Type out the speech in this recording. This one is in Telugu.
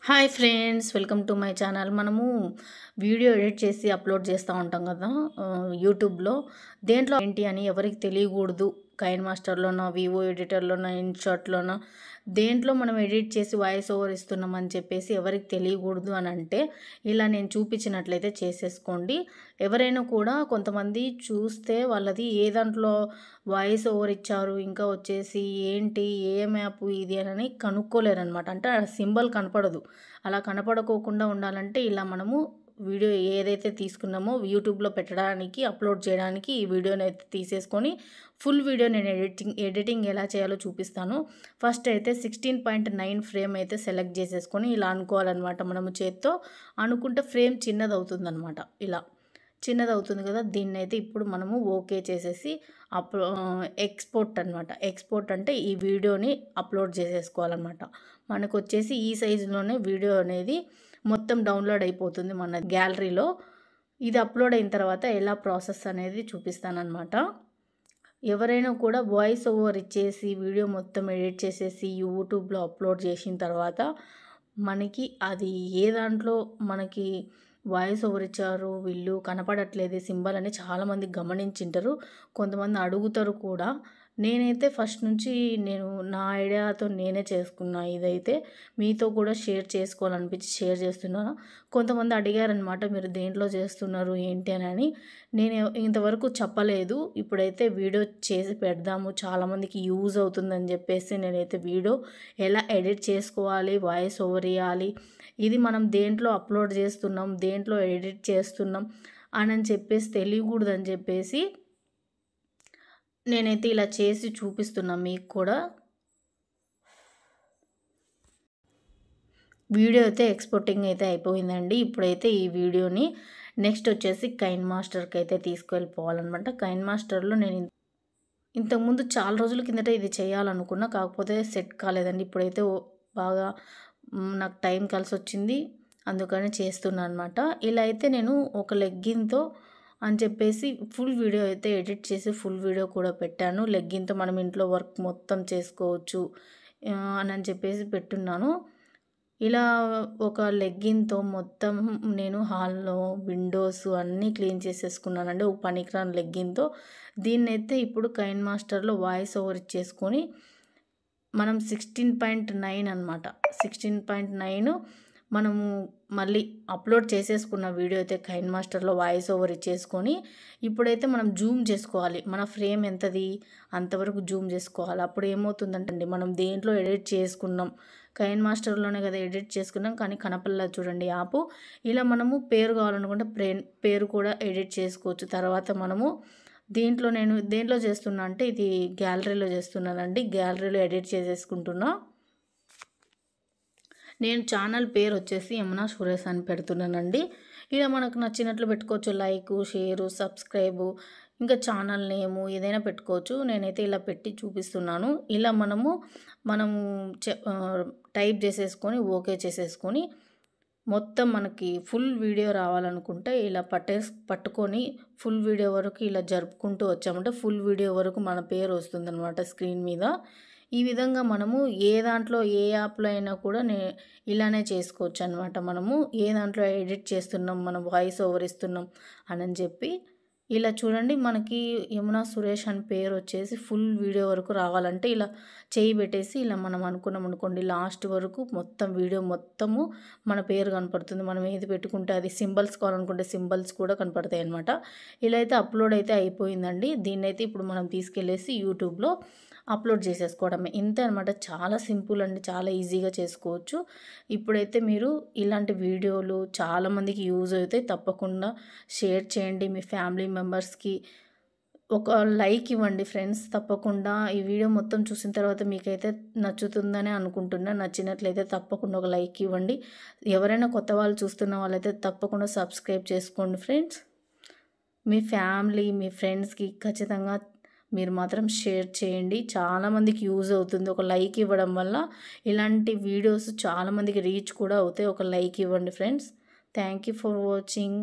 Hi friends, welcome to my channel. మనము వీడియో ఎడిట్ చేసి అప్లోడ్ చేస్తూ ఉంటాం కదా యూట్యూబ్లో. దేంట్లో ఏంటి అని ఎవరికి తెలియకూడదు. కైన్ మాస్టర్లోనో, వివో ఎడిటర్లోనో, ఇన్షాట్లోనో దేంట్లో మనం ఎడిట్ చేసి వాయిస్ ఓవర్ ఇస్తున్నామని చెప్పేసి ఎవరికి తెలియకూడదు అని అంటే ఇలా నేను చూపించినట్లయితే చేసేసుకోండి. ఎవరైనా కూడా కొంతమంది చూస్తే వాళ్ళది ఏ దాంట్లో వాయిస్ ఓవర్ ఇచ్చారు, ఇంకా వచ్చేసి ఏంటి ఏ మ్యాప్ ఇది అని కనుక్కోలేరు అనమాట. అంటే ఆ సింబల్ కనపడదు. అలా కనపడకోకుండా ఉండాలంటే ఇలా మనము వీడియో ఏదైతే తీసుకున్నామో యూట్యూబ్లో పెట్టడానికి, అప్లోడ్ చేయడానికి ఈ వీడియోని అయితే తీసేసుకొని ఫుల్ వీడియో నేను ఎడిటింగ్ ఎలా చేయాలో చూపిస్తాను. ఫస్ట్ అయితే 16.9 ఫ్రేమ్ అయితే సెలెక్ట్ చేసేసుకొని ఇలా అనుకోవాలన్నమాట. మనము చేత్తో అనుకుంటే ఫ్రేమ్ చిన్నది అవుతుందన్నమాట. ఇలా చిన్నది అవుతుంది కదా, దీన్ని అయితే ఇప్పుడు మనము ఓకే చేసేసి ఎక్స్పోర్ట్ అనమాట. ఎక్స్పోర్ట్ అంటే ఈ వీడియోని అప్లోడ్ చేసేసుకోవాలన్నమాట. మనకు వచ్చేసి ఈ సైజులోనే వీడియో అనేది మొత్తం డౌన్లోడ్ అయిపోతుంది మన గ్యాలరీలో. ఇది అప్లోడ్ అయిన తర్వాత ఎలా ప్రాసెస్ అనేది చూపిస్తానన్నమాట. ఎవరైనా కూడా వాయిస్ ఓవర్ ఇచ్చేసి వీడియో మొత్తం ఎడిట్ చేసేసి యూట్యూబ్లో అప్లోడ్ చేసిన తర్వాత మనకి అది ఏ దాంట్లో మనకి వాయిస్ ఓవర్ ఇచ్చారు వీళ్ళు కనపడట్లేదు సింబల్ అని చాలామంది గమనించింటారు. కొంతమంది అడుగుతారు కూడా. నేనైతే ఫస్ట్ నుంచి నా ఐడియాతో నేనే చేసుకున్నా. ఇదైతే మీతో కూడా షేర్ చేసుకోవాలనిపించి షేర్ చేస్తున్నాను. కొంతమంది అడిగారనమాట, మీరు దేంట్లో చేస్తున్నారు ఏంటి అని. నేను ఇంతవరకు చెప్పలేదు. ఇప్పుడైతే వీడియో చేసి పెడదాము, చాలామందికి యూజ్ అవుతుందని చెప్పేసి నేనైతే వీడియో ఎలా ఎడిట్ చేసుకోవాలి, వాయిస్ ఓవర్ ఇవ్వాలి, ఇది మనం దేంట్లో అప్లోడ్ చేస్తున్నాం, దేంట్లో ఎడిట్ చేస్తున్నాం అని చెప్పేసి తెలియకూడదని చెప్పేసి నేనైతే ఇలా చేసి చూపిస్తున్నా మీకు కూడా. వీడియో అయితే ఎక్స్పోర్టింగ్ అయితే అయిపోయిందండి. ఇప్పుడైతే ఈ వీడియోని నెక్స్ట్ వచ్చేసి కైన్ మాస్టర్కి అయితే తీసుకెళ్ళిపోవాలన్నమాట. కైన్ మాస్టర్లో నేను ఇంతకుముందు చాలా రోజుల కిందట ఇది చేయాలనుకున్నా, కాకపోతే సెట్ కాలేదండి. ఇప్పుడైతే బాగా నాకు టైం కలిసి వచ్చింది, అందుకని చేస్తున్నాను అనమాట. ఇలా అయితే నేను ఒక లెగ్గిన్తో అని చెప్పేసి ఫుల్ వీడియో అయితే ఎడిట్ చేసి ఫుల్ వీడియో కూడా పెట్టాను. లెగ్గిన్తో మనం ఇంట్లో వర్క్ మొత్తం చేసుకోవచ్చు అని చెప్పేసి పెట్టున్నాను. ఇలా ఒక లెగ్గిన్తో మొత్తం నేను హాల్లో విండోస్ అన్నీ క్లీన్ చేసేసుకున్నానండి. ఒక పనికిరాని లెగ్గిన్తో. దీన్నైతే ఇప్పుడు కైన్ మాస్టర్లో వాయిస్ ఓవర్ ఇచ్చేసుకొని మనం 16.9 అనమాట. 16.9 మనము మళ్ళీ అప్లోడ్ చేసేసుకున్న వీడియో అయితే కైన్ మాస్టర్లో వాయిస్ ఓవర్ ఇచ్చేసుకొని ఇప్పుడైతే మనం జూమ్ చేసుకోవాలి. మన ఫ్రేమ్ ఎంతది అంతవరకు జూమ్ చేసుకోవాలి. అప్పుడు ఏమవుతుందంటే మనం దేంట్లో ఎడిట్ చేసుకున్నాం, కైన్ మాస్టర్లోనే కదా ఎడిట్ చేసుకున్నాం, కానీ కనపల్లా చూడండి యాప్. ఇలా మనము పేరు కావాలనుకుంటే పేరు కూడా ఎడిట్ చేసుకోవచ్చు. తర్వాత మనము నేను దేంట్లో చేస్తున్నా అంటే ఇది గ్యాలరీలో చేస్తున్నానండి. గ్యాలరీలో ఎడిట్ చేసేసుకుంటున్నా. నేను ఛానల్ పేరు వచ్చేసి యమునా సురేష్ అని పెడుతున్నానండి. ఇలా మనకు నచ్చినట్లు పెట్టుకోవచ్చు. లైక్, షేరు, సబ్స్క్రైబు, ఇంకా ఛానల్ నేము ఏదైనా పెట్టుకోవచ్చు. నేనైతే ఇలా పెట్టి చూపిస్తున్నాను. ఇలా మనము టైప్ చేసేసుకొని ఓకే చేసేసుకొని మొత్తం మనకి ఫుల్ వీడియో రావాలనుకుంటే ఇలా పట్టుకొని ఫుల్ వీడియో వరకు ఇలా జరుపుకుంటూ వచ్చామంటే ఫుల్ వీడియో వరకు మన పేరు వస్తుందన్నమాట స్క్రీన్ మీద. ఈ విధంగా మనము ఏ దాంట్లో ఏ యాప్లో అయినా కూడా ఇలానే చేసుకోవచ్చు అనమాట. మనము ఏ దాంట్లో ఎడిట్ చేస్తున్నాం, మనం వాయిస్ ఓవర్ ఇస్తున్నాం అని చెప్పి ఇలా చూడండి. మనకి యమునా సురేష్ అని పేరు వచ్చేసి ఫుల్ వీడియో వరకు రావాలంటే ఇలా చేయి పెట్టేసి ఇలా మనం అనుకున్నాం అనుకోండి, లాస్ట్ వరకు మొత్తం వీడియో మొత్తము మన పేరు కనపడుతుంది. మనం ఏది పెట్టుకుంటే అది సింబల్స్ కావాలనుకుంటే సింబల్స్ కూడా కనపడతాయి అనమాట. ఇలా అయితే అప్లోడ్ అయితే అయిపోయిందండి. దీన్నైతే ఇప్పుడు మనం తీసుకెళ్ళేసి యూట్యూబ్లో అప్లోడ్ చేసేసుకోవడమే. ఇంతే అనమాట. చాలా సింపుల్ అండి, చాలా ఈజీగా చేసుకోవచ్చు. ఇప్పుడైతే మీరు ఇలాంటి వీడియోలు చాలామందికి యూజ్ అవుతాయి. తప్పకుండా షేర్ చేయండి మీ ఫ్యామిలీ మెంబర్స్కి. ఒక లైక్ ఇవ్వండి ఫ్రెండ్స్. తప్పకుండా ఈ వీడియో మొత్తం చూసిన తర్వాత మీకైతే నచ్చుతుందని అనుకుంటున్నా. నచ్చినట్లయితే తప్పకుండా ఒక లైక్ ఇవ్వండి. ఎవరైనా కొత్త వాళ్ళు చూస్తున్న వాళ్ళైతే తప్పకుండా సబ్స్క్రైబ్ చేసుకోండి ఫ్రెండ్స్. మీ ఫ్యామిలీ, మీ ఫ్రెండ్స్కి ఖచ్చితంగా మీరు మాత్రం షేర్ చేయండి. చాలామందికి యూజ్ అవుతుంది. ఒక లైక్ ఇవ్వడం వల్ల ఇలాంటి వీడియోస్ చాలామందికి రీచ్ కూడా అవుతాయి. ఒక లైక్ ఇవ్వండి friends. Thank you for watching.